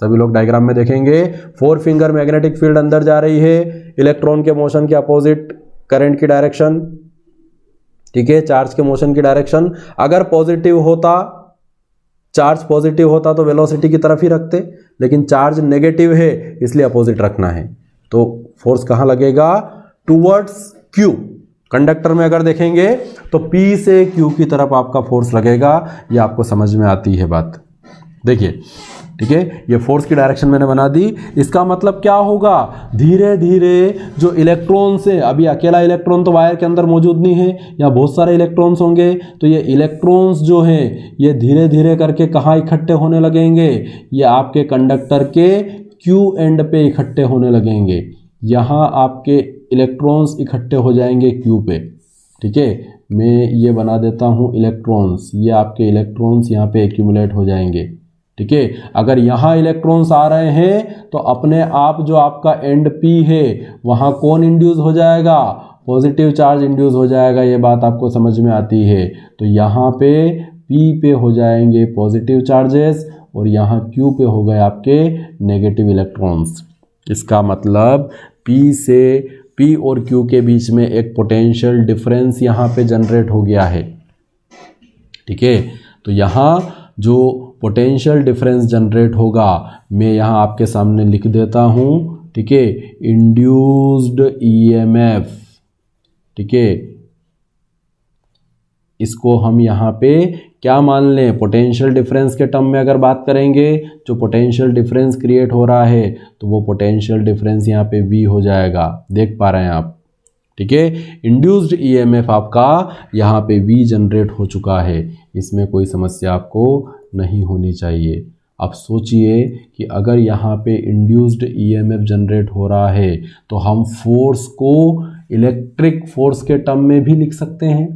सभी लोग डायग्राम में देखेंगे 4 फिंगर मैग्नेटिक फील्ड अंदर जा रही है, इलेक्ट्रॉन के मोशन के अपोजिट करंट की डायरेक्शन, ठीक है, चार्ज के मोशन की डायरेक्शन। अगर पॉजिटिव होता, चार्ज पॉजिटिव होता तो वेलोसिटी की तरफ ही रखते, लेकिन चार्ज नेगेटिव है इसलिए अपोजिट रखना है। तो फोर्स कहाँ लगेगा, टूवर्ड्स Q। कंडक्टर में अगर देखेंगे तो P से Q की तरफ आपका फोर्स लगेगा। ये आपको समझ में आती है बात, देखिए, ठीक है। ये फोर्स की डायरेक्शन मैंने बना दी। इसका मतलब क्या होगा, धीरे धीरे जो इलेक्ट्रॉन्स है, अभी अकेला इलेक्ट्रॉन तो वायर के अंदर मौजूद नहीं है, यहाँ बहुत सारे इलेक्ट्रॉन्स होंगे, तो ये इलेक्ट्रॉन्स जो हैं ये धीरे धीरे करके कहाँ इकट्ठे होने लगेंगे, ये आपके कंडक्टर के Q एंड पे इकट्ठे होने लगेंगे। यहाँ आपके इलेक्ट्रॉन्स इकट्ठे हो जाएंगे Q पे, ठीक है। मैं ये बना देता हूँ इलेक्ट्रॉन्स, ये आपके इलेक्ट्रॉन्स यहाँ पे एक्यूमुलेट हो जाएंगे, ठीक है। अगर यहाँ इलेक्ट्रॉन्स आ रहे हैं तो अपने आप जो आपका एंड P है वहाँ कौन इंड्यूस हो जाएगा, पॉजिटिव चार्ज इंड्यूस हो जाएगा। ये बात आपको समझ में आती है। तो यहाँ पे P पे हो जाएंगे पॉजिटिव चार्जेस और यहाँ Q पे हो गए आपके नेगेटिव इलेक्ट्रॉन्स। इसका मतलब P और Q के बीच में एक पोटेंशियल डिफरेंस यहाँ पे जनरेट हो गया है, ठीक है। तो यहाँ जो पोटेंशियल डिफरेंस जनरेट होगा मैं यहाँ आपके सामने लिख देता हूँ, ठीक है, इंड्यूस्ड EMF, ठीक है। इसको हम यहाँ पे क्या मान लें, पोटेंशियल डिफरेंस के टर्म में अगर बात करेंगे, जो पोटेंशियल डिफरेंस क्रिएट हो रहा है तो वो पोटेंशियल डिफरेंस यहाँ पे V हो जाएगा, देख पा रहे हैं आप, ठीक है। इंड्यूस्ड EMF आपका यहाँ पे V जनरेट हो चुका है, इसमें कोई समस्या आपको नहीं होनी चाहिए। अब सोचिए कि अगर यहाँ पे इंड्यूस्ड EMF जनरेट हो रहा है तो हम फोर्स को इलेक्ट्रिक फोर्स के टर्म में भी लिख सकते हैं।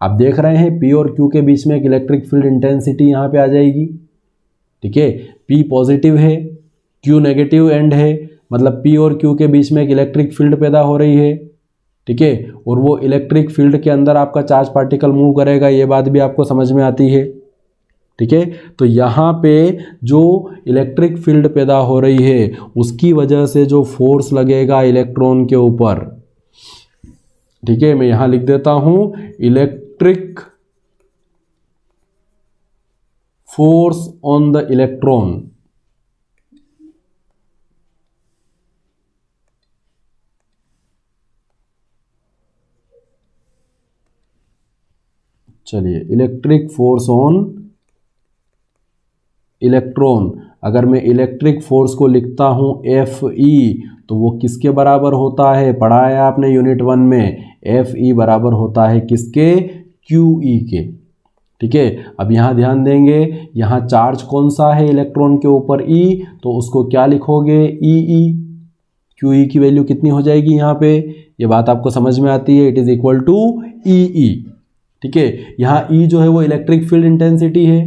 आप देख रहे हैं P और Q के बीच में एक इलेक्ट्रिक फील्ड इंटेंसिटी यहाँ पे आ जाएगी, ठीक है। P पॉजिटिव है, Q नेगेटिव एंड है, मतलब P और Q के बीच में एक इलेक्ट्रिक फील्ड पैदा हो रही है, ठीक है। और वो इलेक्ट्रिक फील्ड के अंदर आपका चार्ज पार्टिकल मूव करेगा, ये बात भी आपको समझ में आती है, ठीक है। तो यहाँ पे जो इलेक्ट्रिक फील्ड पैदा हो रही है उसकी वजह से जो फोर्स लगेगा इलेक्ट्रॉन के ऊपर, ठीक है, मैं यहाँ लिख देता हूँ electric force on the electron. चलिए, इलेक्ट्रिक फोर्स ऑन इलेक्ट्रॉन, अगर मैं इलेक्ट्रिक फोर्स को लिखता हूं FE तो वो किसके बराबर होता है, पढ़ा है आपने यूनिट 1 में, FE बराबर होता है किसके, QE के, ठीक है। अब यहाँ ध्यान देंगे, यहाँ चार्ज कौन सा है इलेक्ट्रॉन के ऊपर, E, तो उसको क्या लिखोगे, EE। QE की वैल्यू कितनी हो जाएगी यहाँ पे, ये बात आपको समझ में आती है, it is equal to EE, ठीक है। यहाँ E जो है वो इलेक्ट्रिक फील्ड इंटेंसिटी है।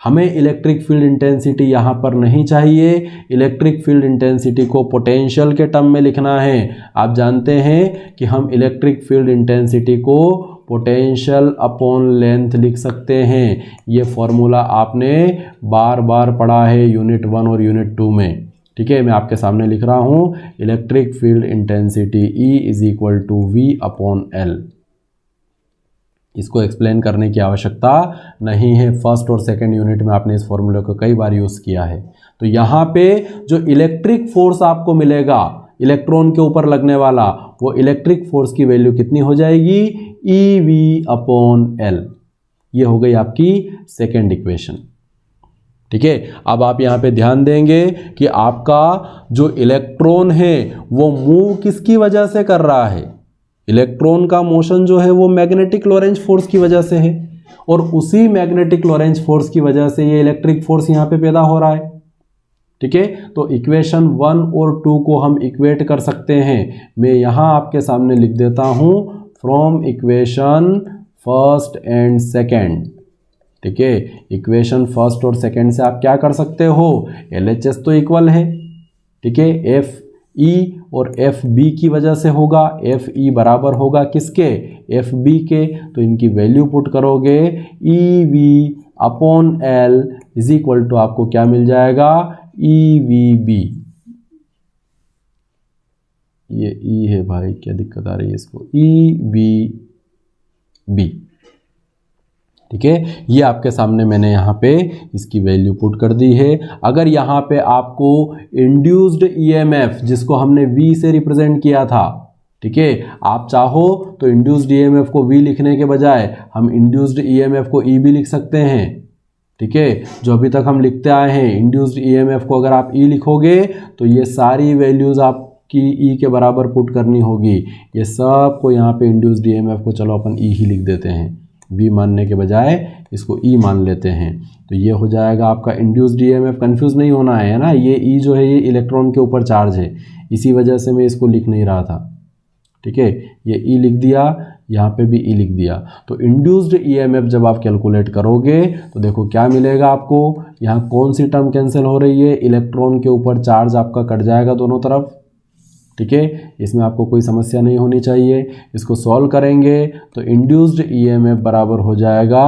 हमें इलेक्ट्रिक फील्ड इंटेंसिटी यहाँ पर नहीं चाहिए, इलेक्ट्रिक फील्ड इंटेंसिटी को पोटेंशियल के टर्म में लिखना है। आप जानते हैं कि हम इलेक्ट्रिक फील्ड इंटेंसिटी को पोटेंशियल अपॉन लेंथ लिख सकते हैं। ये फॉर्मूला आपने बार बार पढ़ा है यूनिट 1 और यूनिट 2 में। ठीक है, मैं आपके सामने लिख रहा हूँ, electric field intensity E is equal to V upon L। इसको एक्सप्लेन करने की आवश्यकता नहीं है, फर्स्ट और सेकंड यूनिट में आपने इस फॉर्मूले को कई बार यूज़ किया है। तो यहाँ पे जो इलेक्ट्रिक फोर्स आपको मिलेगा इलेक्ट्रॉन के ऊपर लगने वाला, वो इलेक्ट्रिक फोर्स की वैल्यू कितनी हो जाएगी, EV अपॉन L। ये हो गई आपकी सेकेंड इक्वेशन। ठीक है, अब आप यहाँ पे ध्यान देंगे कि आपका जो इलेक्ट्रॉन है वो मूव किसकी वजह से कर रहा है। इलेक्ट्रॉन का मोशन जो है वो मैग्नेटिक लॉरेंज फोर्स की वजह से है, और उसी मैग्नेटिक लॉरेंज फोर्स की वजह से ये इलेक्ट्रिक फोर्स यहाँ पे पैदा हो रहा है। ठीक है, तो इक्वेशन 1 और 2 को हम इक्वेट कर सकते हैं। मैं यहाँ आपके सामने लिख देता हूँ, from equation first and second. ठीक है, इक्वेशन फर्स्ट और सेकेंड से आप क्या कर सकते हो, LHS तो इक्वल है। ठीक है, FE और FB की वजह से होगा, FE बराबर होगा किसके, FB के। तो इनकी वैल्यू पुट करोगे, EV upon L is equal to आपको क्या मिल जाएगा, EVB। ये E है भाई, क्या दिक्कत आ रही है इसको, EVB। ठीक है, ये आपके सामने मैंने यहाँ पे इसकी वैल्यू पुट कर दी है। अगर यहाँ पे आपको इंड्यूस्ड EMF जिसको हमने V से रिप्रेजेंट किया था, ठीक है, आप चाहो तो इंड्यूस्ड EMF को V लिखने के बजाय हम इंड्यूस्ड EMF को EB लिख सकते हैं। ठीक है, जो अभी तक हम लिखते आए हैं, इंड्यूस्ड EMF को अगर आप E लिखोगे तो ये सारी वैल्यूज आपकी E के बराबर पुट करनी होगी। ये सब को यहाँ पे इंड्यूस्ड EMF को चलो अपन E ही लिख देते हैं, V मानने के बजाय इसको E मान लेते हैं। तो ये हो जाएगा आपका इंड्यूस्ड EMF। कंफ्यूज नहीं होना है ना, ये E जो है ये इलेक्ट्रॉन के ऊपर चार्ज है, इसी वजह से मैं इसको लिख नहीं रहा था। ठीक है, ये E लिख दिया, यहाँ पे भी E लिख दिया। तो इंड्यूस्ड EMF जब आप कैलकुलेट करोगे तो देखो क्या मिलेगा आपको, यहाँ कौन सी टर्म कैंसिल हो रही है, इलेक्ट्रॉन के ऊपर चार्ज आपका कट जाएगा दोनों तरफ। ठीक है, इसमें आपको कोई समस्या नहीं होनी चाहिए। इसको सॉल्व करेंगे तो इंड्यूस्ड EMF बराबर हो जाएगा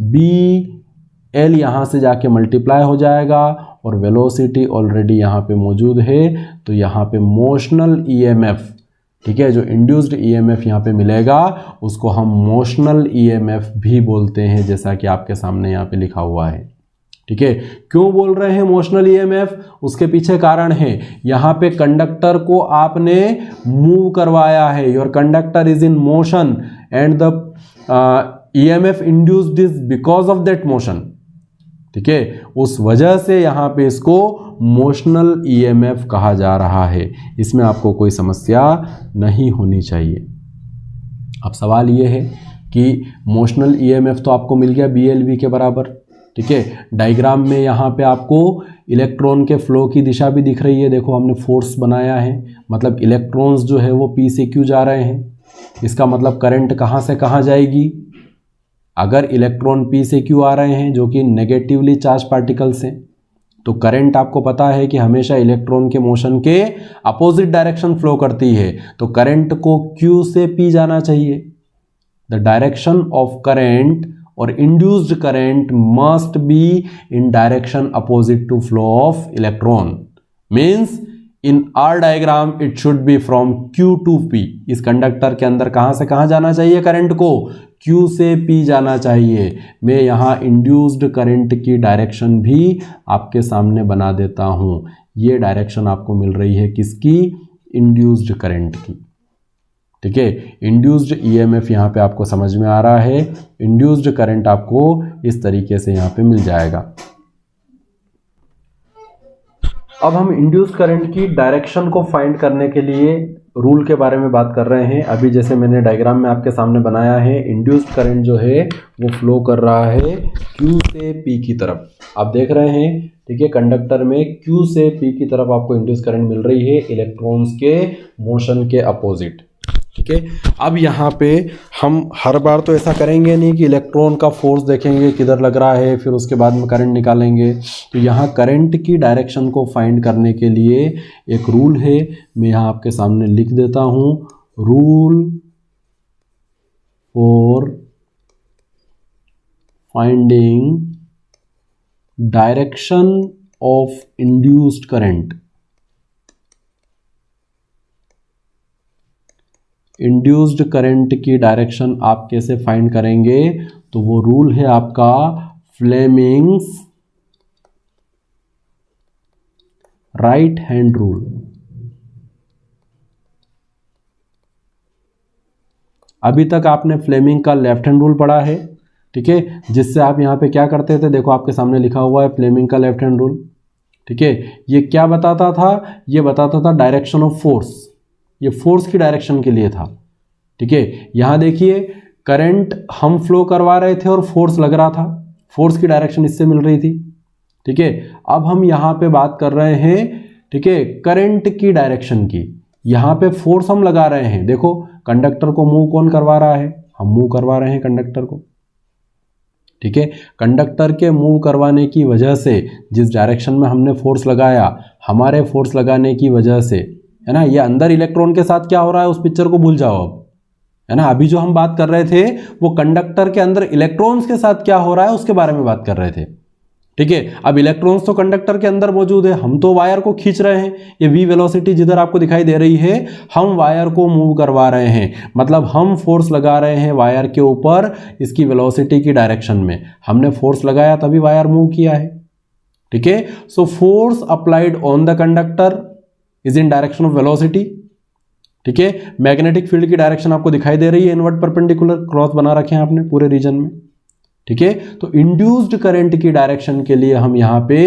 BL, यहाँ से जाके मल्टीप्लाई हो जाएगा, और वेलोसिटी ऑलरेडी यहाँ पे मौजूद है, तो यहाँ पे मोशनल EMF, ठीक है, जो इंड्यूस्ड EMF यहाँ पे मिलेगा उसको हम मोशनल EMF भी बोलते हैं, जैसा कि आपके सामने यहाँ पे लिखा हुआ है। ठीक है, क्यों बोल रहे हैं मोशनल EMF, उसके पीछे कारण है। यहाँ पे कंडक्टर को आपने मूव करवाया है, your conductor is in motion and the EMF induced is because of that motion. ठीक है, उस वजह से यहाँ पे इसको मोशनल EMF कहा जा रहा है। इसमें आपको कोई समस्या नहीं होनी चाहिए। अब सवाल ये है कि मोशनल EMF तो आपको मिल गया BLV के बराबर। ठीक है, डायग्राम में यहाँ पे आपको इलेक्ट्रॉन के फ्लो की दिशा भी दिख रही है। देखो हमने फोर्स बनाया है, मतलब इलेक्ट्रॉन्स जो है वो P से Q जा रहे हैं। इसका मतलब करंट कहाँ से कहाँ जाएगी, अगर इलेक्ट्रॉन P से Q आ रहे हैं जो कि नेगेटिवली चार्ज पार्टिकल्स हैं, तो करंट आपको पता है कि हमेशा इलेक्ट्रॉन के मोशन के अपोजिट डायरेक्शन फ्लो करती है। तो करंट को Q से P जाना चाहिए। द डायरेक्शन ऑफ करंट और induced current must be in direction opposite to flow of electron. Means in our diagram it should be from Q to P। इस कंडक्टर के अंदर कहां से कहां जाना चाहिए करंट को, Q से P जाना चाहिए। मैं यहां इंड्यूस्ड करंट की डायरेक्शन भी आपके सामने बना देता हूं। ये डायरेक्शन आपको मिल रही है किसकी, इंड्यूस्ड करंट की। ठीक है, इंड्यूस्ड EMF यहाँ पे आपको समझ में आ रहा है, इंड्यूस्ड करंट आपको इस तरीके से यहाँ पे मिल जाएगा। अब हम इंड्यूस्ड करंट की डायरेक्शन को फाइंड करने के लिए रूल के बारे में बात कर रहे हैं। अभी जैसे मैंने डायग्राम में आपके सामने बनाया है, इंड्यूस्ड करंट जो है वो फ्लो कर रहा है Q से P की तरफ। आप देख रहे हैं, ठीक है, कंडक्टर में Q से P की तरफ आपको इंड्यूस्ड करंट मिल रही है इलेक्ट्रॉन्स के मोशन के अपोजिट। ठीक है। अब यहाँ पे हम हर बार तो ऐसा करेंगे नहीं कि इलेक्ट्रॉन का फोर्स देखेंगे किधर लग रहा है फिर उसके बाद में करंट निकालेंगे। तो यहाँ करंट की डायरेक्शन को फाइंड करने के लिए एक रूल है, मैं यहाँ आपके सामने लिख देता हूँ। Rule for finding direction of induced current. Induced current की डायरेक्शन आप कैसे फाइंड करेंगे, तो वो रूल है आपका फ्लेमिंग्स राइट हैंड रूल। अभी तक आपने फ्लेमिंग का लेफ्ट हैंड रूल पढ़ा है, ठीक है, जिससे आप यहाँ पे क्या करते थे, देखो आपके सामने लिखा हुआ है फ्लेमिंग का लेफ्ट हैंड रूल, ठीक है। ये क्या बताता था, ये बताता था डायरेक्शन ऑफ फोर्स, ये फोर्स की डायरेक्शन के लिए था, ठीक है। यहाँ देखिए करंट हम फ्लो करवा रहे थे और फोर्स लग रहा था, फोर्स की डायरेक्शन इससे मिल रही थी, ठीक है। अब हम यहाँ पे बात कर रहे हैं, ठीक है, करंट की डायरेक्शन की। यहाँ पे फोर्स हम लगा रहे हैं, देखो कंडक्टर को मूव कौन करवा रहा है, हम मूव करवा रहे हैं कंडक्टर को, ठीक है। कंडक्टर के मूव करवाने की वजह से जिस डायरेक्शन में हमने फोर्स लगाया, हमारे फोर्स लगाने की वजह से, है ना, ये अंदर इलेक्ट्रॉन के साथ क्या हो रहा है उस पिक्चर को भूल जाओ अब, है ना। अभी जो हम बात कर रहे थे वो कंडक्टर के अंदर इलेक्ट्रॉन्स के साथ क्या हो रहा है उसके बारे में बात कर रहे थे, ठीक है। अब इलेक्ट्रॉन्स तो कंडक्टर के अंदर मौजूद है, हम तो वायर को खींच रहे हैं, ये v वेलोसिटी जिधर आपको दिखाई दे रही है, हम वायर को मूव करवा रहे हैं, मतलब हम फोर्स लगा रहे हैं वायर के ऊपर इसकी वेलोसिटी की डायरेक्शन में। हमने फोर्स लगाया तभी वायर मूव किया है, ठीक है। So force applied on the conductor is in direction of velocity, ठीक है। मैग्नेटिक फील्ड की डायरेक्शन आपको दिखाई दे रही है, इनवर्ट परपेंडिकुलर क्रॉस बना रखे हैं आपने पूरे रीजन में, ठीक है। तो इंड्यूस्ड करंट की डायरेक्शन के लिए हम यहाँ पे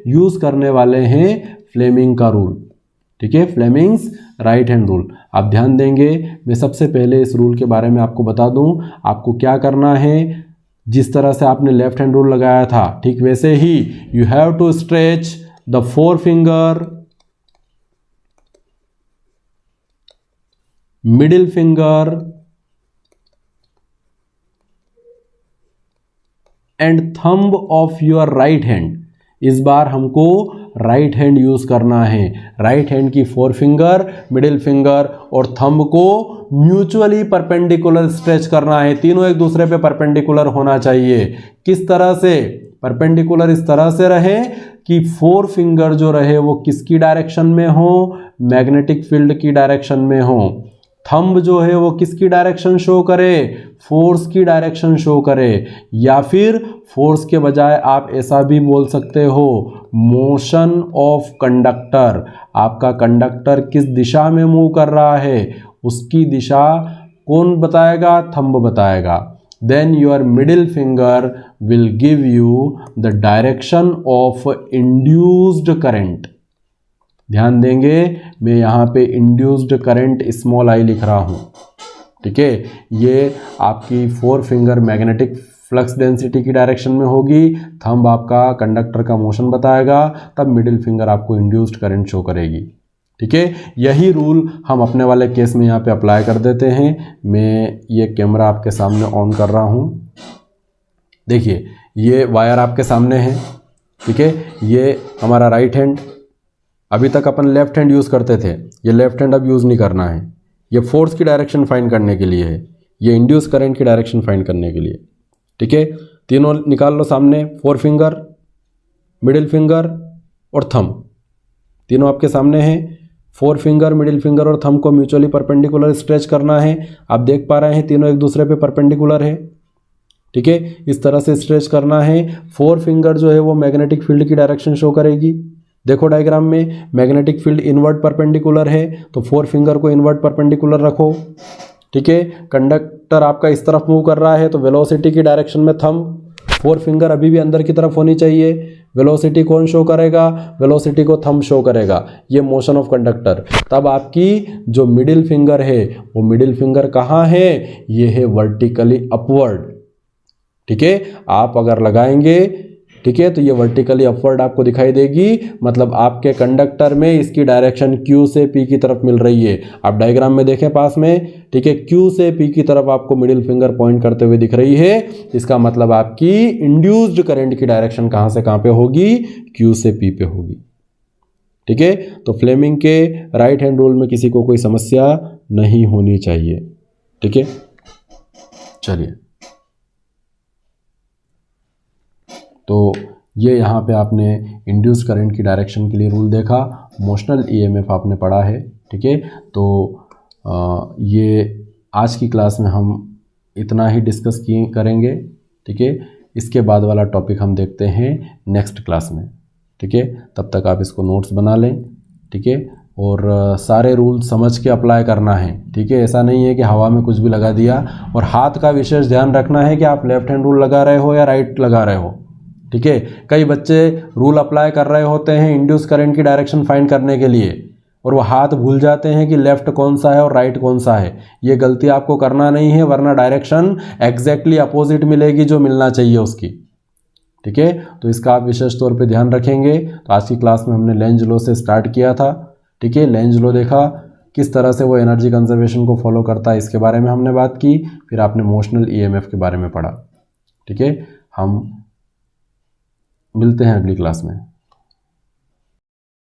यूज करने वाले हैं फ्लेमिंग का रूल, ठीक है, फ्लेमिंग्स राइट हैंड रूल। आप ध्यान देंगे, मैं सबसे पहले इस रूल के बारे में आपको बता दूं, आपको क्या करना है। जिस तरह से आपने लेफ्ट हैंड रूल लगाया था ठीक वैसे ही you have to stretch the four finger, middle finger and thumb of your right hand. इस बार हमको राइट हैंड यूज करना है। राइट हैंड की फोर फिंगर, मिडिल फिंगर और थंब को म्यूचुअली परपेंडिकुलर स्ट्रेच करना है, तीनों एक दूसरे पे परपेंडिकुलर होना चाहिए। किस तरह से परपेंडिकुलर, इस तरह से रहे कि फोर फिंगर जो रहे वो किसकी डायरेक्शन में हो, मैग्नेटिक फील्ड की डायरेक्शन में हो। थंब जो है वो किसकी डायरेक्शन शो करे, फोर्स की डायरेक्शन शो करे, या फिर फोर्स के बजाय आप ऐसा भी बोल सकते हो मोशन ऑफ कंडक्टर। आपका कंडक्टर किस दिशा में मूव कर रहा है उसकी दिशा कौन बताएगा, थंब बताएगा। Then your middle finger will give you the direction of induced current. ध्यान देंगे, मैं यहाँ पे इंड्यूस्ड करंट स्मॉल आई लिख रहा हूँ, ठीक है। ये आपकी four finger magnetic flux density की डायरेक्शन में होगी, थंब आपका कंडक्टर का मोशन बताएगा, तब मिडिल फिंगर आपको इंड्यूस्ड करंट शो करेगी, ठीक है। यही रूल हम अपने वाले केस में यहाँ पे अप्लाई कर देते हैं। मैं ये कैमरा आपके सामने ऑन कर रहा हूँ, देखिए ये वायर आपके सामने है, ठीक है। ये हमारा राइट हैंड, अभी तक अपन लेफ्ट हैंड यूज़ करते थे, ये लेफ्ट हैंड अब यूज़ नहीं करना है। ये फोर्स की डायरेक्शन फाइंड करने के लिए है, ये इंड्यूस करंट की डायरेक्शन फाइंड करने के लिए, ठीक है। तीनों निकाल लो सामने, फोर फिंगर, मिडिल फिंगर और थंब, तीनों आपके सामने हैं। फोर फिंगर, मिडिल फिंगर और थंब को म्यूचुअली परपेंडिकुलर स्ट्रेच करना है। आप देख पा रहे हैं तीनों एक दूसरे पे परपेंडिकुलर है, ठीक है। इस तरह से स्ट्रेच करना है। फोर फिंगर जो है वो मैग्नेटिक फील्ड की डायरेक्शन शो करेगी। देखो डायग्राम में मैग्नेटिक फील्ड इनवर्ट परपेंडिकुलर है, तो फोर फिंगर को इनवर्ट परपेंडिकुलर रखो, ठीक है। कंडक्टर आपका इस तरफ मूव कर रहा है, तो वेलोसिटी की डायरेक्शन में थंब, फोर फिंगर अभी भी अंदर की तरफ होनी चाहिए। वेलोसिटी कौन शो करेगा, वेलोसिटी को थंब शो करेगा, ये मोशन ऑफ कंडक्टर। तब आपकी जो मिडिल फिंगर है वो मिडिल फिंगर कहाँ है, ये है वर्टिकली अपवर्ड, ठीक है। आप अगर लगाएंगे ठीक है। तो ये वर्टिकली अपवर्ड आपको दिखाई देगी, मतलब आपके कंडक्टर में इसकी डायरेक्शन Q से P की तरफ मिल रही है। आप डायग्राम में देखें पास में, ठीक है, Q से P की तरफ आपको मिडिल फिंगर पॉइंट करते हुए दिख रही है। इसका मतलब आपकी इंड्यूस्ड करंट की डायरेक्शन कहां से कहां पे होगी, Q से P पे होगी। ठीक है। तो फ्लेमिंग के राइट हैंड रूल में किसी को कोई समस्या नहीं होनी चाहिए। ठीक है, चलिए। तो ये यहाँ पे आपने इंड्यूस्ड करंट की डायरेक्शन के लिए रूल देखा, मोशनल ईएमएफ आपने पढ़ा है। ठीक है, तो ये आज की क्लास में हम इतना ही डिस्कस करेंगे। ठीक है, इसके बाद वाला टॉपिक हम देखते हैं नेक्स्ट क्लास में। ठीक है, तब तक आप इसको नोट्स बना लें। ठीक है, और सारे रूल समझ के अप्लाई करना है। ठीक है, ऐसा नहीं है कि हवा में कुछ भी लगा दिया। और हाथ का विशेष ध्यान रखना है कि आप लेफ्ट हैंड रूल लगा रहे हो या राइट लगा रहे हो। ठीक है, कई बच्चे रूल अप्लाई कर रहे होते हैं इंड्यूस करंट की डायरेक्शन फाइंड करने के लिए, और वो हाथ भूल जाते हैं कि लेफ्ट कौन सा है और राइट कौन सा है। ये गलती आपको करना नहीं है, वरना डायरेक्शन एग्जैक्टली अपोजिट मिलेगी जो मिलना चाहिए उसकी। ठीक है, तो इसका आप विशेष तौर पे ध्यान रखेंगे। तो आज की क्लास में हमने लेंज लॉ से स्टार्ट किया था। ठीक है, लेंज लॉ देखा, किस तरह से वो एनर्जी कंजर्वेशन को फॉलो करता है, इसके बारे में हमने बात की। फिर आपने मोशनल ईएमएफ के बारे में पढ़ा। ठीक है, हम मिलते हैं अगली क्लास में।